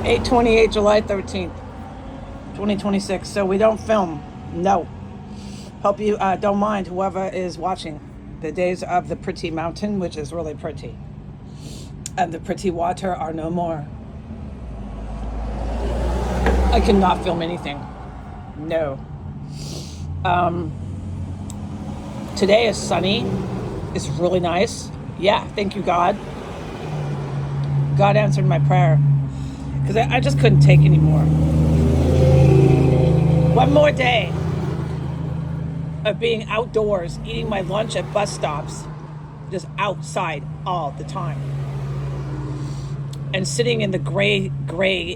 8/28, July 13th, 2026. So we don't film. No. Hope you don't mind whoever is watching. The days of the pretty mountain, which is really pretty, and the pretty water are no more. I cannot film anything. No. Today is sunny. It's really nice. Yeah, thank you, God. God answered my prayer because I just couldn't take anymore. One more day of being outdoors, eating my lunch at bus stops, just outside all the time, and sitting in the gray,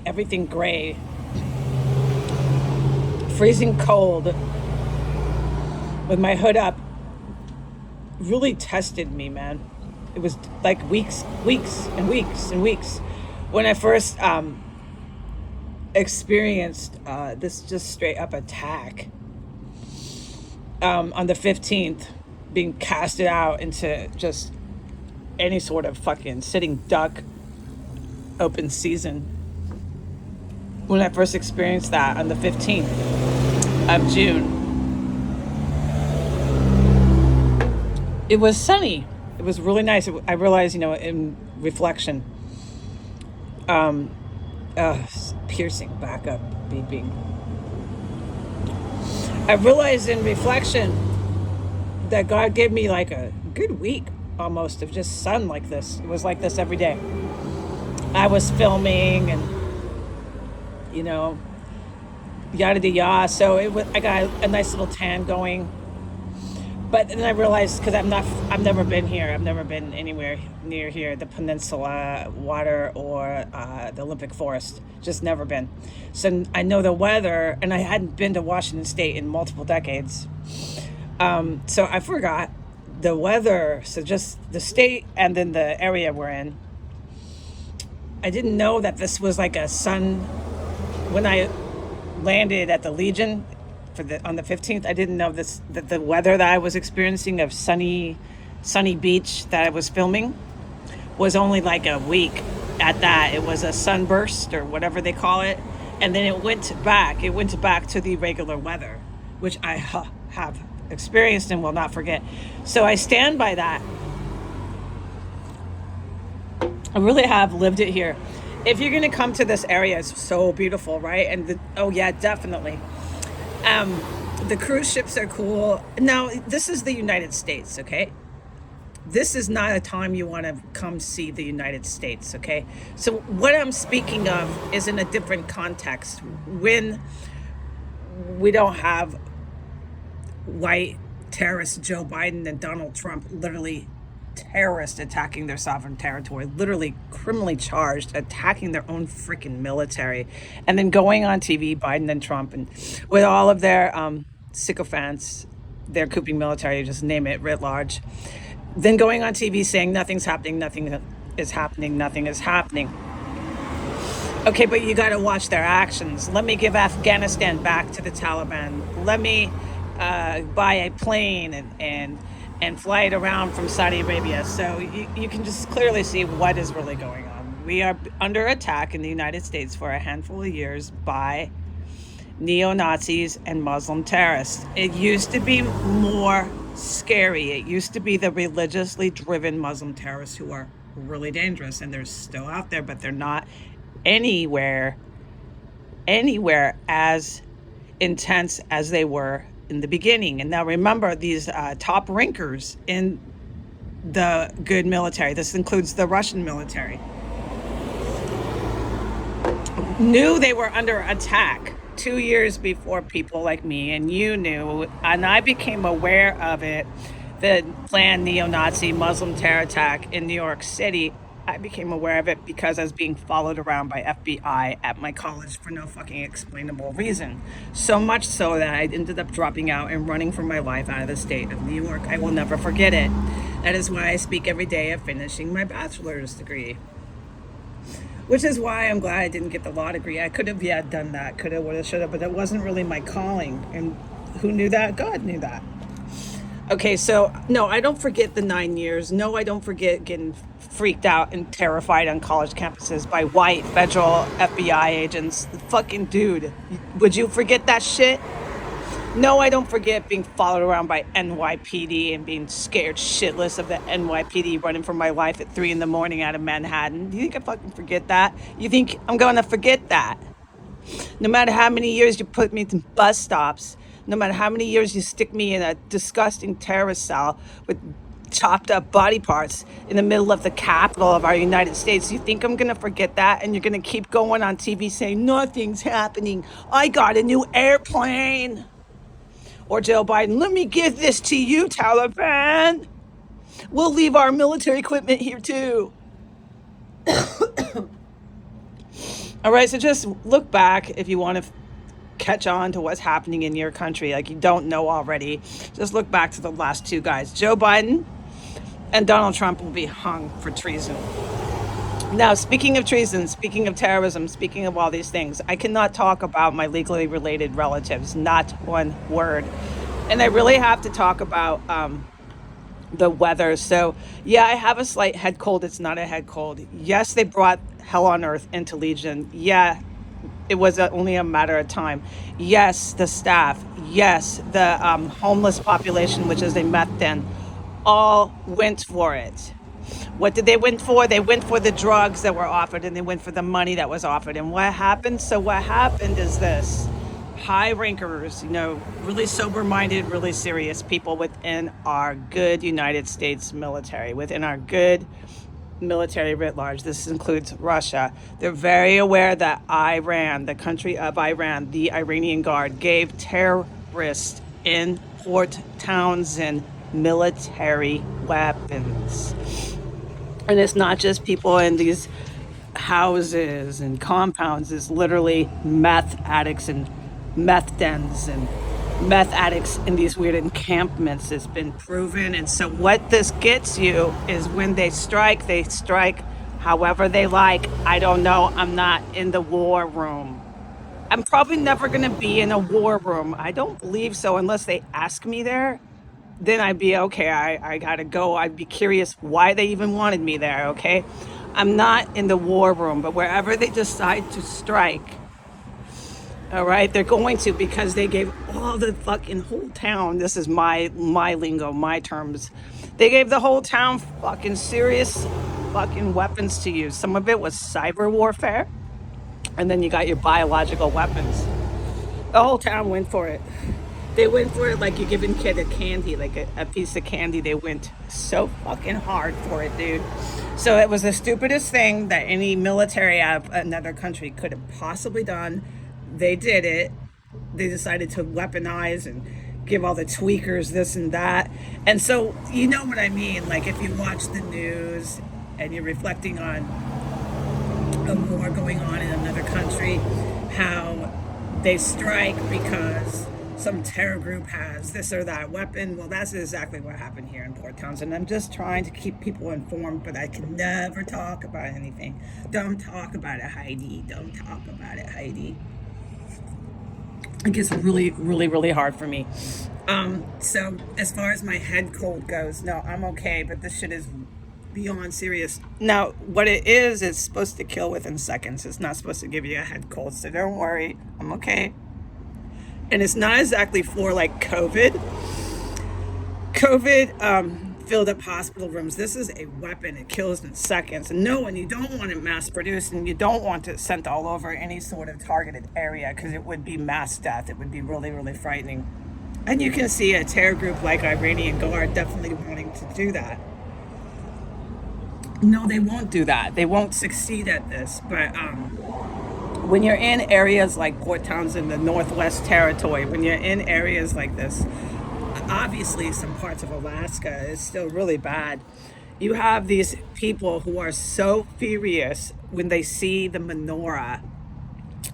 everything gray, freezing cold with my hood up, really tested me, man. It was like weeks and weeks when I first experienced this just straight up attack on the 15th, being casted out into just any sort of fucking sitting duck open season. When I first experienced that on the 15th of June, it was sunny. It was really nice. I realized, in reflection, piercing, backup, beeping. I realized in reflection that God gave me like a good week almost of just sun like this. It was like this every day. I was filming and, yada de yada. So I got a nice little tan going. But then I realized, because I've never been here. I've never been anywhere near here, the peninsula, water, or the Olympic Forest. Just never been. So I know the weather, and I hadn't been to Washington State in multiple decades. So I forgot the weather. So just the state and then the area we're in. I didn't know that this was like a sun. When I landed at the Legion on the 15th, I didn't know that the weather that I was experiencing of sunny beach that I was filming was only like a week at that. It was a sunburst or whatever they call it. And then it went back to the regular weather, which I have experienced and will not forget. So I stand by that. I really have lived it here. If you're going to come to this area, it's so beautiful, right? And oh yeah, definitely. The cruise ships are cool. Now, this is the United States, okay? This is not a time you want to come see the United States, okay? So what I'm speaking of is in a different context. When we don't have white terrorists, Joe Biden and Donald Trump, literally terrorists attacking their sovereign territory, literally criminally charged, attacking their own freaking military, and then going on TV, Biden and Trump, and with all of their sycophants, their cooping military, just name it, writ large, then going on TV saying nothing's happening, nothing is happening. Okay, but you got to watch their actions. Let me give Afghanistan back to the Taliban. Let me buy a plane and fly it around from Saudi Arabia. So you can just clearly see what is really going on. We are under attack in the United States for a handful of years by neo-Nazis and Muslim terrorists. It used to be more scary. It used to be the religiously driven Muslim terrorists who are really dangerous, and they're still out there, but they're not anywhere as intense as they were in the beginning. And now remember, these top rankers in the good military, this includes the Russian military, knew they were under attack 2 years before people like me and you knew, and I became aware of it, the planned neo-Nazi Muslim terror attack in New York City. I became aware of it because I was being followed around by FBI at my college for no fucking explainable reason. So much so that I ended up dropping out and running for my life out of the state of New York. I will never forget it. That is why I speak every day of finishing my bachelor's degree. Which is why I'm glad I didn't get the law degree. I could have, done that. Could have, would have, should have, but it wasn't really my calling. And who knew that? God knew that. Okay, so no, I don't forget the 9 years. No, I don't forget getting freaked out and terrified on college campuses by white federal FBI agents. Fucking dude, would you forget that shit? No, I don't forget being followed around by NYPD and being scared shitless of the NYPD running for my life at 3 in the morning out of Manhattan. Do you think I fucking forget that? You think I'm gonna forget that? No matter how many years you put me to bus stops, no matter how many years you stick me in a disgusting terrorist cell with chopped up body parts in the middle of the capital of our United States, you think I'm gonna forget that? And you're gonna keep going on TV saying nothing's happening. I got a new airplane. Or Joe Biden, let me give this to you, Taliban. We'll leave our military equipment here too. All right, so just look back if you want to catch on to what's happening in your country, like you don't know already. Just look back to the last two guys. Joe Biden and Donald Trump will be hung for treason. Now, speaking of treason, speaking of terrorism, speaking of all these things, I cannot talk about my legally related relatives, not one word. And I really have to talk about the weather. So, yeah, I have a slight head cold. It's not a head cold. Yes, they brought hell on earth into Legion. Yeah, it was only a matter of time. Yes, the staff. Yes, the homeless population, which is a meth den, all went for it. What did they win for? They went for the drugs that were offered and they went for the money that was offered. And what happened? So what happened is this. High rankers, really sober-minded, really serious people within our good United States military, within our good military writ large. This includes Russia. They're very aware that Iran, the country of Iran, the Iranian Guard, gave terrorists in Port Townsend military weapons. And it's not just people in these houses and compounds. It's literally meth addicts and meth dens and meth addicts in these weird encampments. It's been proven. And so what this gets you is when they strike however they like. I don't know. I'm not in the war room. I'm probably never going to be in a war room. I don't believe so unless they ask me there. Then I'd be okay. I gotta go. I'd be curious why they even wanted me there, okay? I'm not in the war room, but wherever they decide to strike, all right, they're going to, because they gave all the fucking whole town, this is my lingo, my terms, they gave the whole town fucking serious fucking weapons to use. Some of it was cyber warfare, and then you got your biological weapons. The whole town went for it. They went for it like you're giving kid a candy, like a piece of candy. They went so fucking hard for it, dude. So it was the stupidest thing that any military of another country could have possibly done. They did it. They decided to weaponize and give all the tweakers this and that. And so, you know what I mean? Like if you watch the news and you're reflecting on a war going on in another country, how they strike because some terror group has this or that weapon. Well, that's exactly what happened here in Port Townsend. I'm just trying to keep people informed, but I can never talk about anything. Don't talk about it, Heidi. Don't talk about it, Heidi. It gets really, really, really hard for me. So as far as my head cold goes, no, I'm okay, but this shit is beyond serious. Now, what it is, it's supposed to kill within seconds. It's not supposed to give you a head cold, so don't worry. I'm okay. And it's not exactly for like COVID. COVID filled up hospital rooms. This is a weapon. It kills in seconds. And no, and you don't want it mass produced, and you don't want it sent all over any sort of targeted area, because it would be mass death. It would be really, really frightening. And you can see a terror group like Iranian Guard definitely wanting to do that. No, they won't do that. They won't succeed at this. But when you're in areas like Port Townsend, the Northwest Territory, when you're in areas like this, obviously some parts of Alaska is still really bad. You have these people who are so furious when they see the menorah.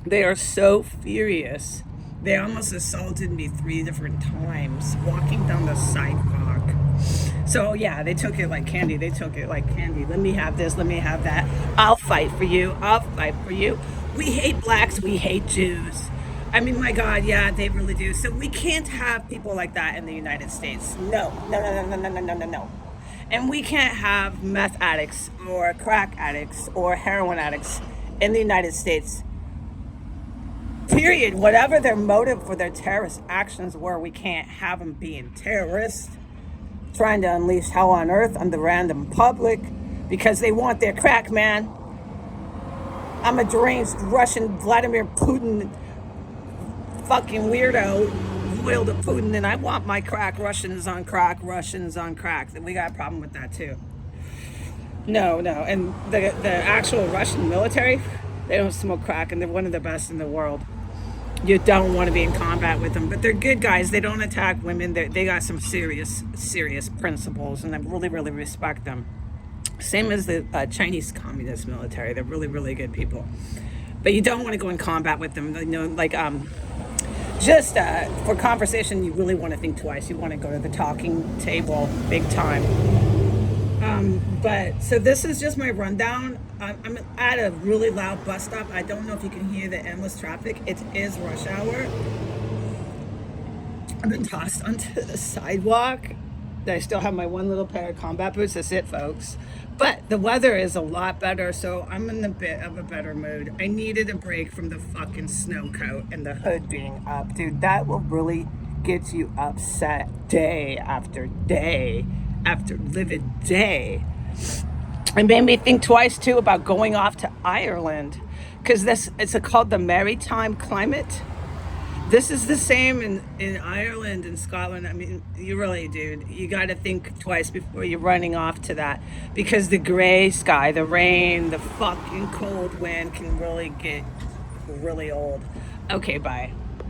They are so furious. They almost assaulted me 3 different times walking down the sidewalk. So yeah, they took it like candy. Let me have this, let me have that. I'll fight for you. I'll fight for you. We hate blacks, we hate Jews. I mean, my God, yeah, they really do. So we can't have people like that in the United States. No. And we can't have meth addicts or crack addicts or heroin addicts in the United States. Period. Whatever their motive for their terrorist actions were, we can't have them being terrorists, trying to unleash hell on earth on the random public because they want their crack, man. I'm a deranged Russian Vladimir Putin fucking weirdo, loyal to Putin, and I want my crack. Russians on crack, Russians on crack. We got a problem with that too. No, and the actual Russian military, they don't smoke crack, and they're one of the best in the world. You don't want to be in combat with them, but they're good guys. They don't attack women. They got some serious principles, and I really, really respect them. Same as the Chinese Communist military. They're really, really good people. But you don't want to go in combat with them. You know, like just for conversation, you really want to think twice. You want to go to the talking table big time. But so this is just my rundown. I'm at a really loud bus stop. I don't know if you can hear the endless traffic. It is rush hour. I've been tossed onto the sidewalk. I still have my one little pair of combat boots. That's it, folks. But the weather is a lot better, so I'm in a bit of a better mood. I needed a break from the fucking snow coat and the hood being up. Dude, that will really get you upset day after day after livid day. It made me think twice too about going off to Ireland, because it's called the maritime climate. This is the same in Ireland and Scotland. I mean, you really, dude, you got to think twice before you're running off to that, because the gray sky, the rain, the fucking cold wind can really get really old. Okay, bye.